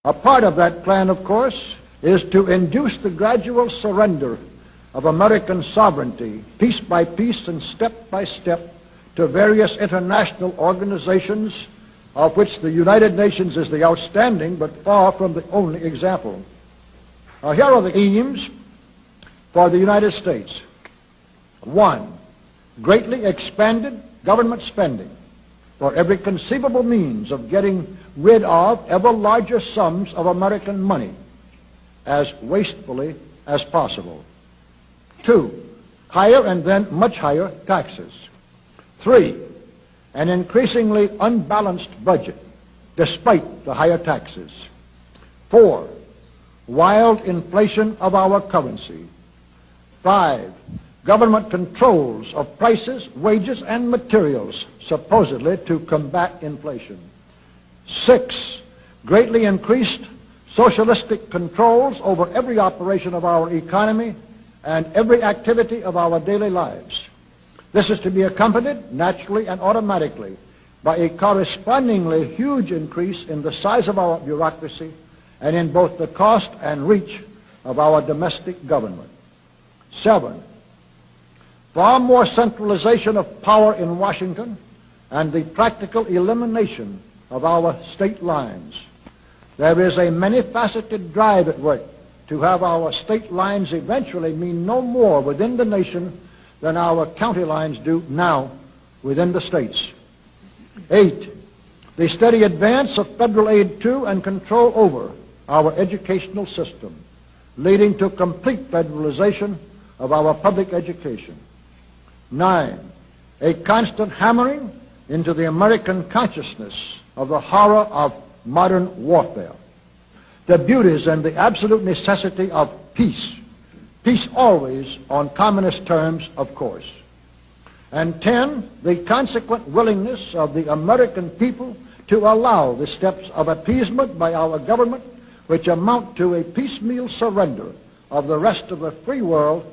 A part of that plan, of course, is to induce the gradual surrender of American sovereignty, piece by piece and step by step, to various international organizations, of which the United Nations is the outstanding but far from the only example. Now, here are the aims for the United States. 1. Greatly expanded government spending for every conceivable means of getting rid of ever larger sums of American money as wastefully as possible. 2. Higher and then much higher taxes. 3. An increasingly unbalanced budget despite the higher taxes. 4. Wild inflation of our currency. 5. Government controls of prices, wages, and materials, supposedly to combat inflation. 6. Greatly increased socialistic controls over every operation of our economy and every activity of our daily lives. This is to be accompanied, naturally and automatically, by a correspondingly huge increase in the size of our bureaucracy and in both the cost and reach of our domestic government. 7. Far more centralization of power in Washington and the practical elimination of our state lines. There is a many-faceted drive at work to have our state lines eventually mean no more within the nation than our county lines do now within the states. 8. The steady advance of federal aid to and control over our educational system, leading to complete federalization of our public education. 9. A constant hammering into the American consciousness of the horror of modern warfare, the beauties and the absolute necessity of peace. Peace always on communist terms, of course. And 10, the consequent willingness of the American people to allow the steps of appeasement by our government which amount to a piecemeal surrender of the rest of the free world